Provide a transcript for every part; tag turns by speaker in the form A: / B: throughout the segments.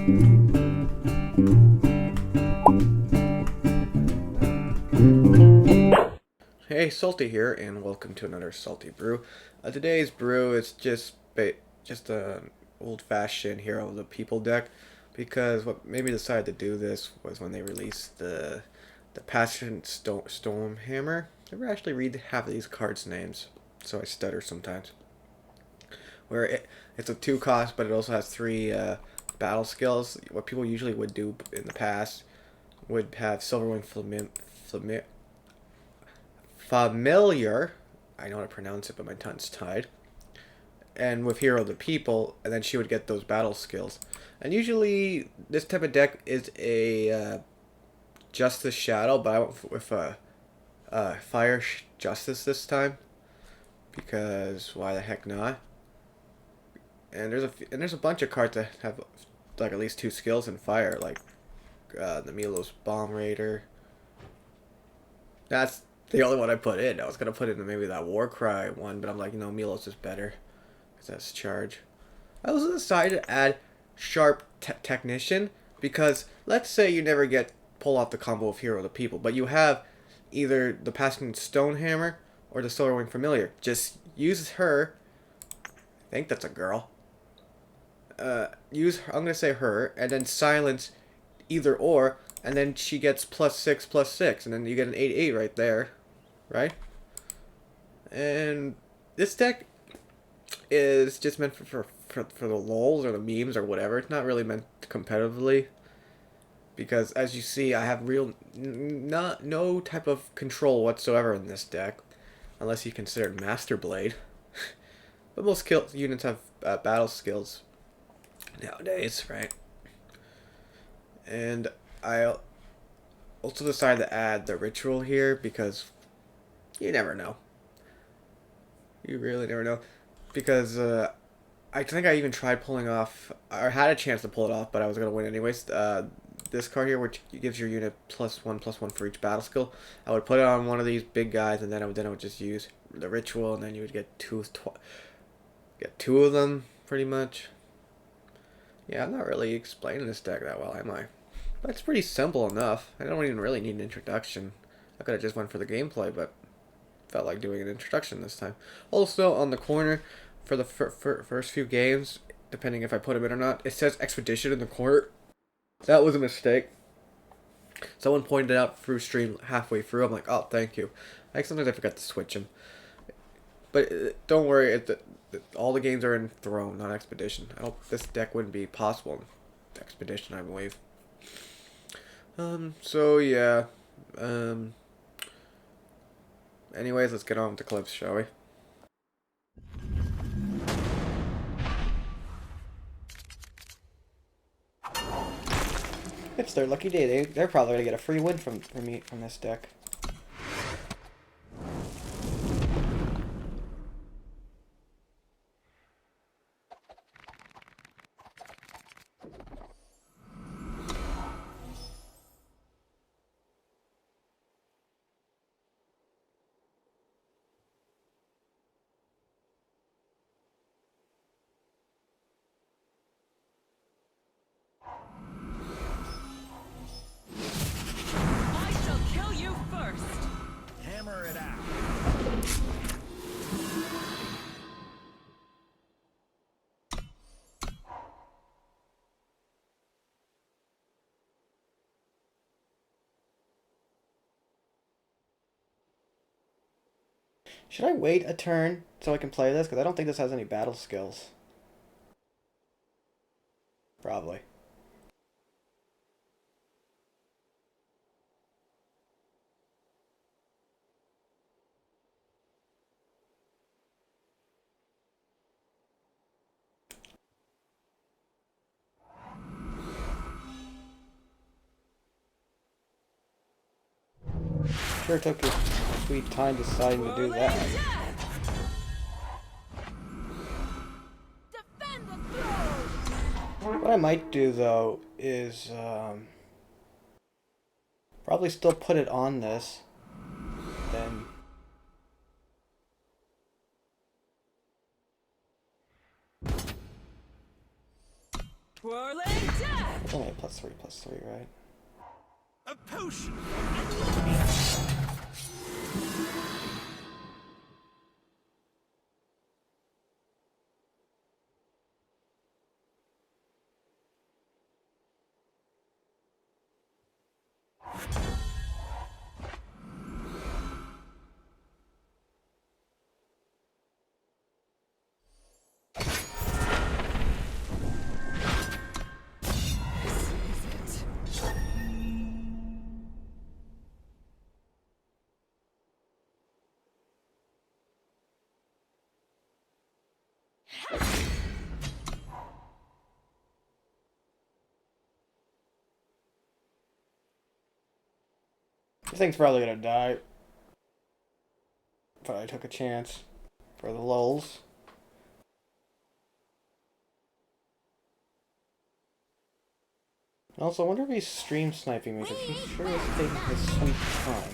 A: Hey, Salty here, and welcome to another Salty Brew. Today's brew is just an old-fashioned Hero of the People deck, because what made me decide to do this was when they released the Passion Stonehammer. I never actually read half of these cards' names, so I stutter sometimes. It's a 2 cost, but it also has 3 battle skills. What people usually would do in the past would have Silverwing Familiar. I know how to pronounce it, but my tongue's tied. And with Hero of the People, and then she would get those battle skills. And usually, this type of deck is a Justice Shadow, but I went with Fire Justice this time because why the heck not? And there's a bunch of cards that have like at least 2 skills in Fire, like the Milos Bomb Raider. That's the only one I put in. I was gonna put in maybe that Warcry one, but I'm like, Milos is better because that's charge. I also decided to add Sharp Technician because let's say you never get pull off the combo of Hero of the People, but you have either the Passing Stonehammer or the Silverwing Familiar. Just use her. I think that's a girl. I'm gonna say her, and then silence either or, and then she gets +6/+6, and then you get an 8/8 right there, right? And this deck is just meant for the lols or the memes or whatever. It's not really meant competitively, because as you see, I have no type of control whatsoever in this deck, unless you consider Master Blade. But most units have battle skills nowadays, right? And I also decided to add the ritual here because you never know. You really never know. Because I think I even tried pulling off, or had a chance to pull it off, but I was going to win anyways. This card here, which gives your unit +1/+1 for each battle skill. I would put it on one of these big guys, and then I would just use the ritual, and then you would get two of them, pretty much. Yeah, I'm not really explaining this deck that well, am I? But it's pretty simple enough. I don't even really need an introduction. I could have just went for the gameplay, but felt like doing an introduction this time. Also, on the corner, for the first few games, depending if I put them in or not, it says Expedition in the corner. That was a mistake. Someone pointed it out through stream halfway through. I'm like, oh, thank you. Sometimes I forgot to switch them. But don't worry, all the games are in Throne, not Expedition. I hope this deck wouldn't be possible in Expedition, I believe. So yeah. Anyways, let's get on with the clips, shall we? It's their lucky day. They're probably gonna get a free win from this deck. Should I wait a turn so I can play this? Because I don't think this has any battle skills. Probably. Sure took your sweet time deciding to do that. What I might do though is probably still put it on this. Then
B: Swirling death!
A: It's only a +3/+3, right?
C: A potion!
A: This thing's probably gonna die. But I took a chance for the lulz. Also, I wonder if he's stream sniping me, because he sure is taking his sweet time.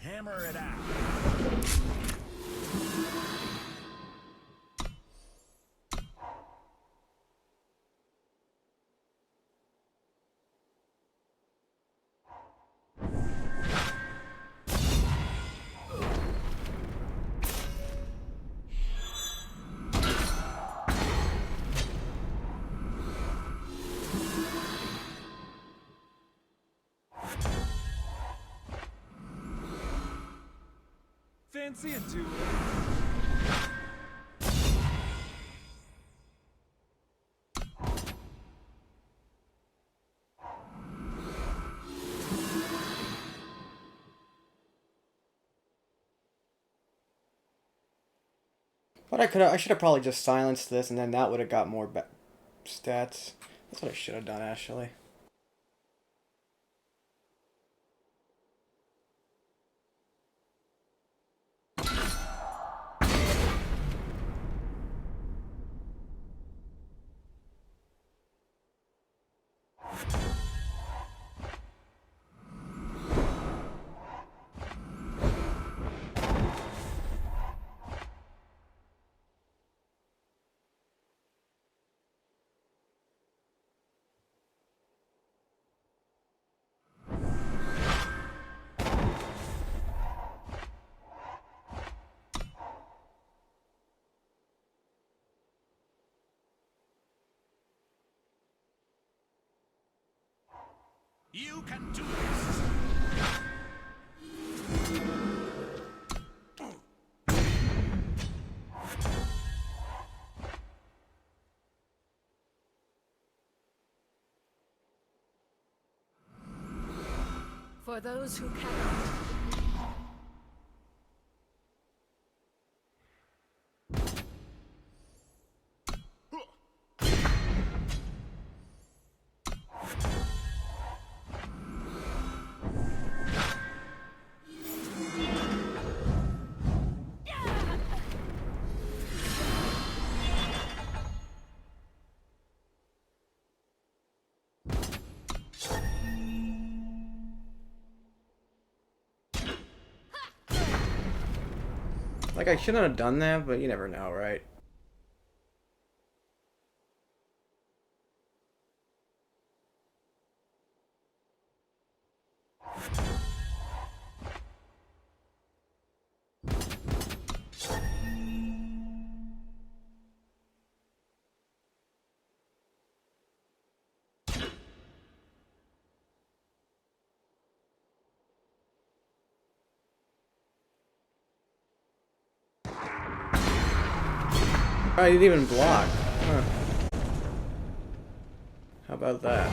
C: Hammer it out. Fancy a duel?
A: But I should have probably just silenced this, and then that would have got more stats. That's what I should have done, actually.
C: You can do this!
B: For those who cannot.
A: Like, I shouldn't have done that, but you never know, right? I didn't even block. Huh. How about that?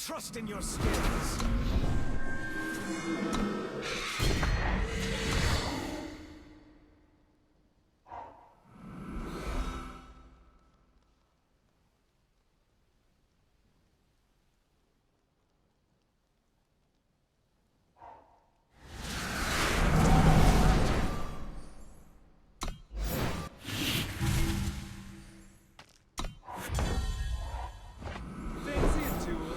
C: trust in your skills. Fancy a duel?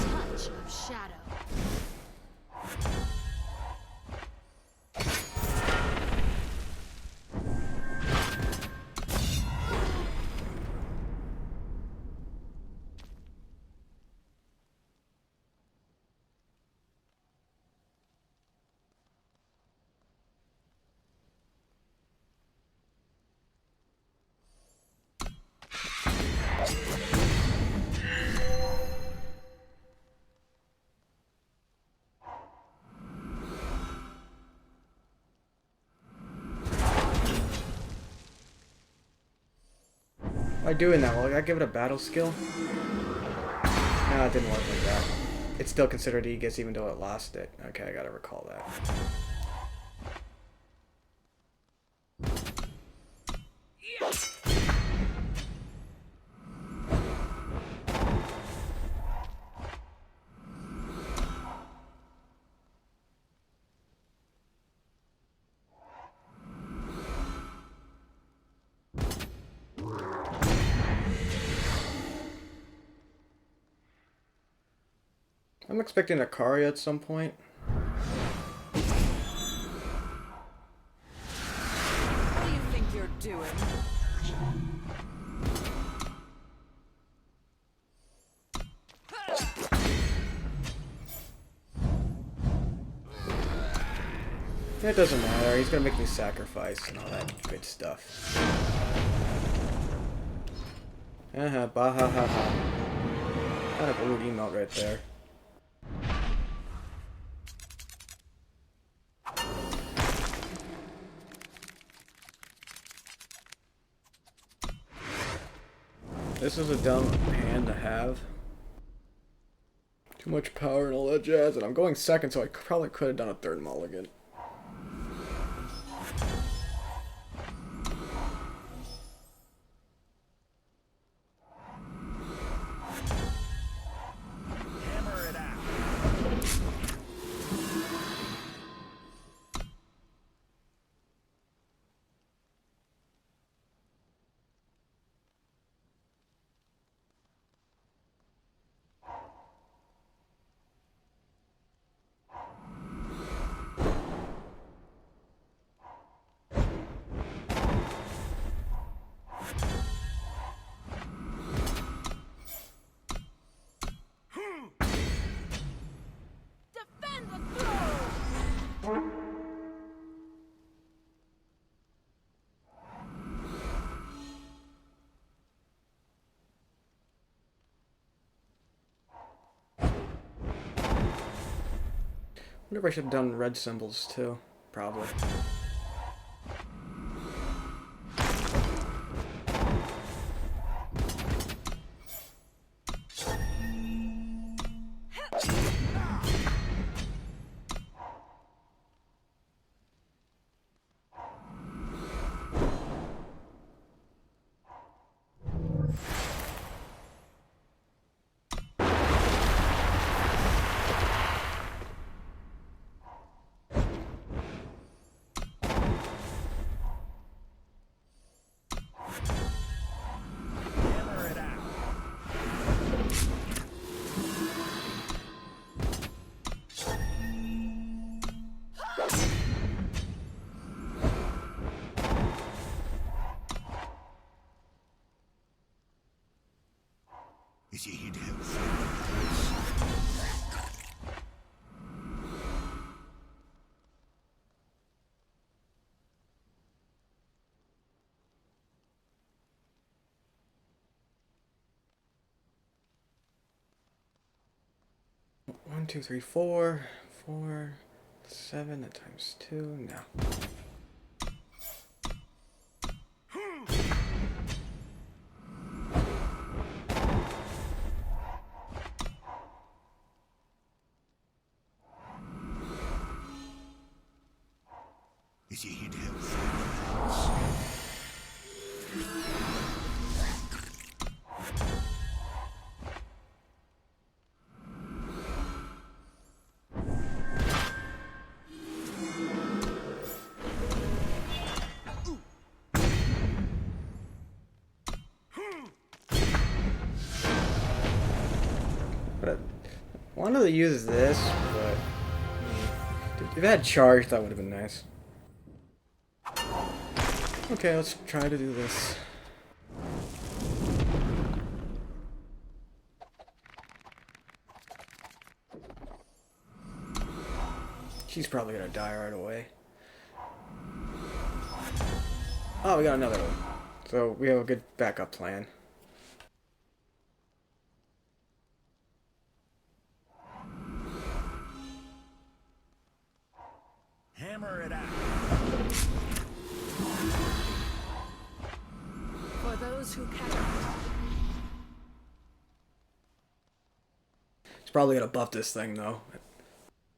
B: Touch of shadow.
A: By doing that, will I give it a battle skill? No, it didn't work like that. It's still considered Aegis even though it lost it. Okay, I gotta recall that. I'm expecting a Karya at some point.
B: What do you think you're doing?
A: It doesn't matter, he's gonna make me sacrifice and all that good stuff. Bahahaha. Kind of a rude emote right there. This is a dumb hand to have. Too much power and all that jazz, and I'm going second, so I probably could have done a third mulligan.
C: Hammer it out.
B: Defend the throne!
A: I wonder if I should have done red symbols too. Probably.
D: Is he here to help fight?
A: 1, 2, 3, 4, 4, 7. That times 2. No.
D: Is he here to help fight?
A: But I wanted to use this, but if it had charge, that would have been nice. Okay, let's try to do this. She's probably gonna die right away. Oh, we got another one. So we have a good backup plan.
C: Hammer it out.
B: For those who cannot.
A: He's probably gonna buff this thing though.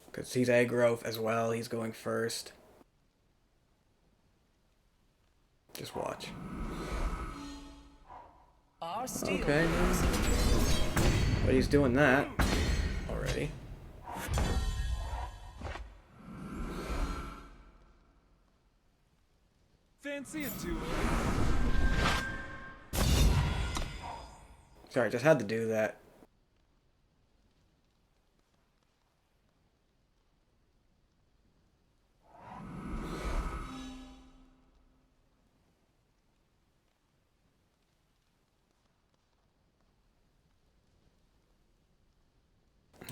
A: Because he's aggro as well, he's going first. Just watch. Okay. But he's doing that already.
C: Fancy a duel?
A: Sorry, just had to do that.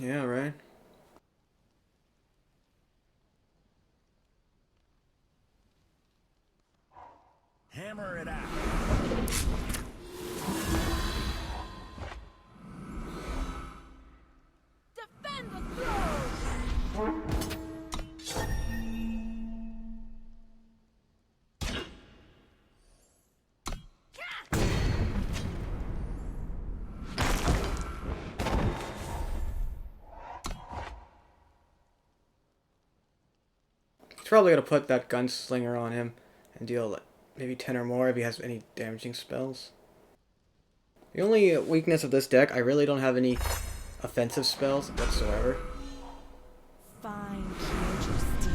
A: Yeah, right.
C: Hammer it out.
B: Defend the throne!
A: He's probably gonna put that gunslinger on him and deal like maybe 10 or more if he has any damaging spells. The only weakness of this deck, I really don't have any offensive spells whatsoever.
B: Fine cage of steel.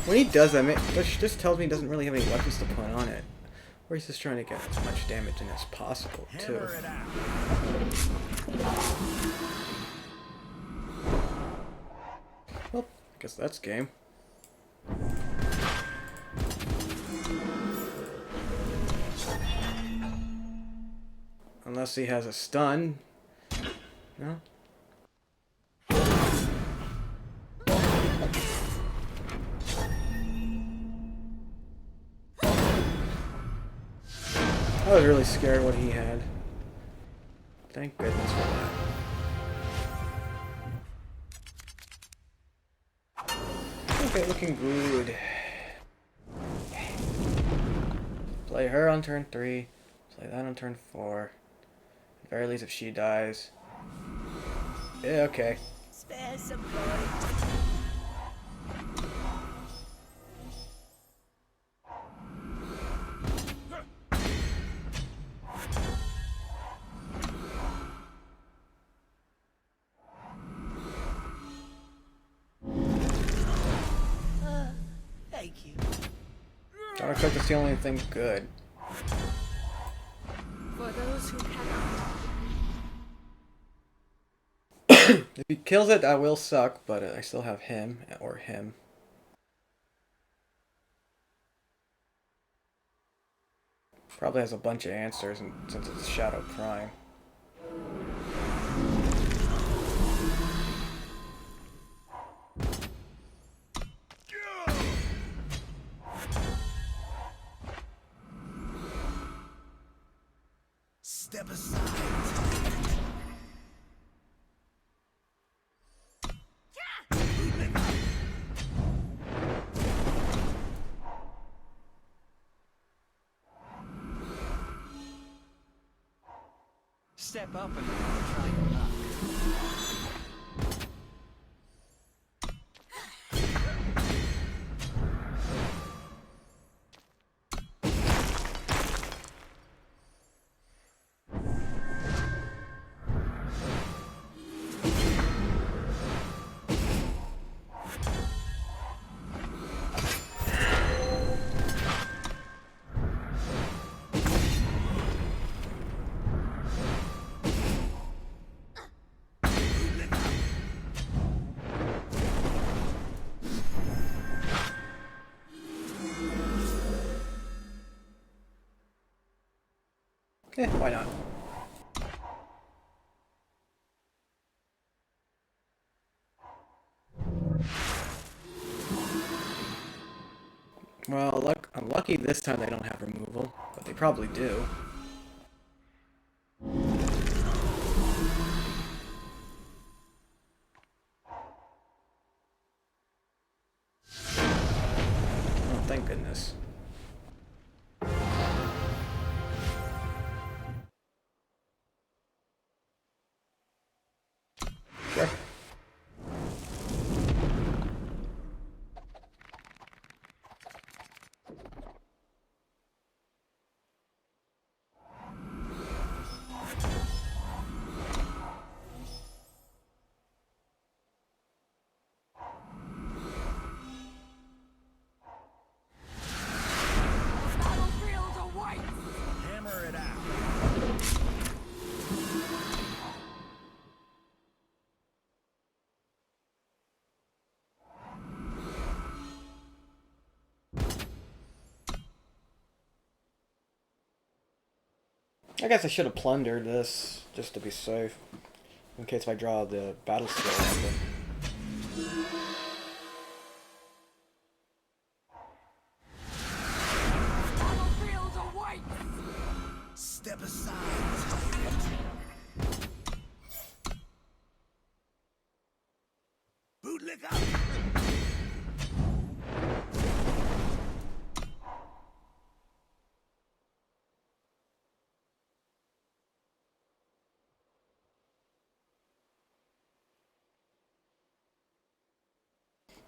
A: When he does that, this tells me he doesn't really have any weapons to put on it. Or he's just trying to get as much damage in as possible, too.
C: Hammer it out.
A: Well, I guess that's game. Unless he has a stun. No? I was really scared what he had. Thank goodness for that. Okay, looking good. Play her on turn 3. Play that on turn 4. At very least if she dies. Yeah, okay.
B: Spare some points.
A: Don't expect to see only anything good.
B: those who cannot.
A: If he kills it, that will suck, but I still have him, or him. Probably has a bunch of answers, and since it's Shadow Prime.
D: Step aside.
E: Step up and try your luck.
A: Why not? Well, I'm lucky this time they don't have removal, but they probably do. Oh, thank goodness. Sure.
B: Battlefield awaits!
C: Hammer it out.
A: I guess I should have plundered this, just to be safe. In case I draw the battle skill weapon.
B: Battlefield awaits!
D: Step aside, tyrant. Bootlick up.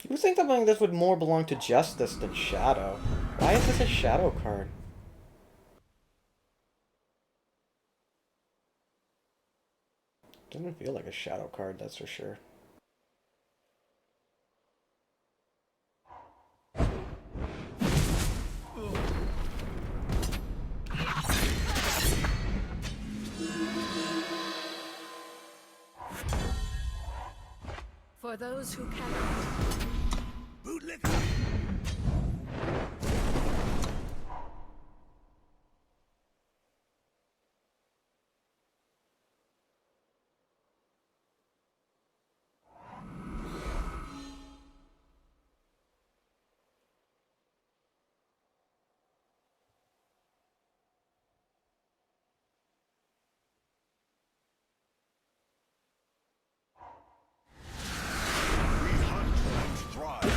A: You would think something like this would more belong to Justice than Shadow. Why is this a Shadow card? Doesn't feel like a Shadow card, that's for sure.
B: For those who cannot.
D: Bootlick up. We hunt and thrive.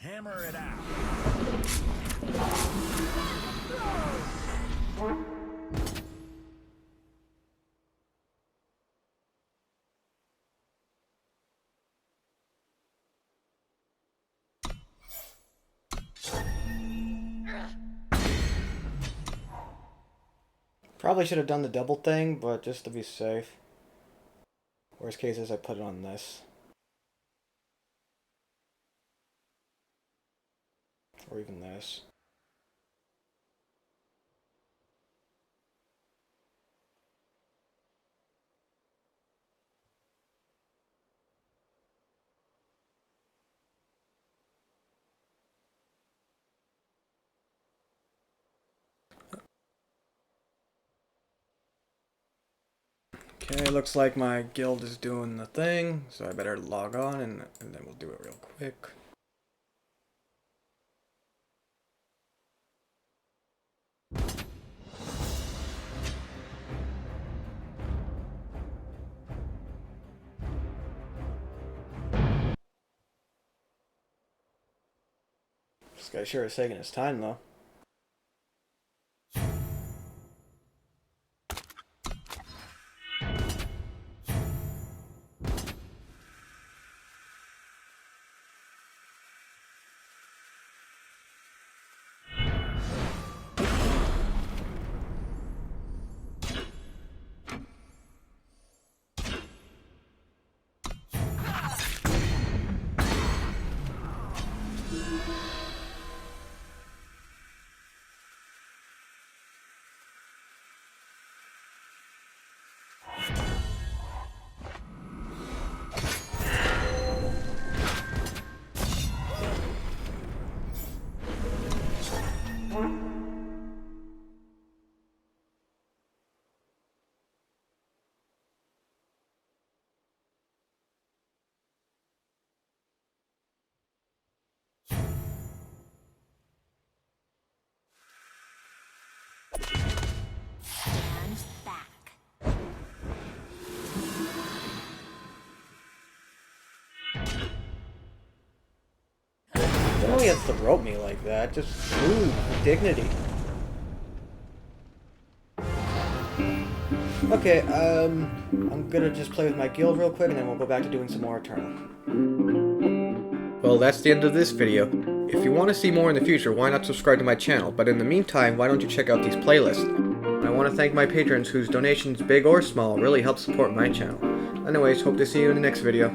C: Hammer it out.
A: Probably should have done the double thing, but just to be safe. Worst case is I put it on this. Or even this. Okay, looks like my guild is doing the thing, so I better log on and then we'll do it real quick. This guy sure is taking his time though.
B: Stand back.
A: Don't know he has to rope me like that. Just move with dignity. Okay, I'm gonna just play with my guild real quick and then we'll go back to doing some more Eternal. Well, that's the end of this video. If you want to see more in the future, why not subscribe to my channel? But in the meantime, why don't you check out these playlists? I want to thank my patrons whose donations, big or small, really help support my channel. Anyways, hope to see you in the next video.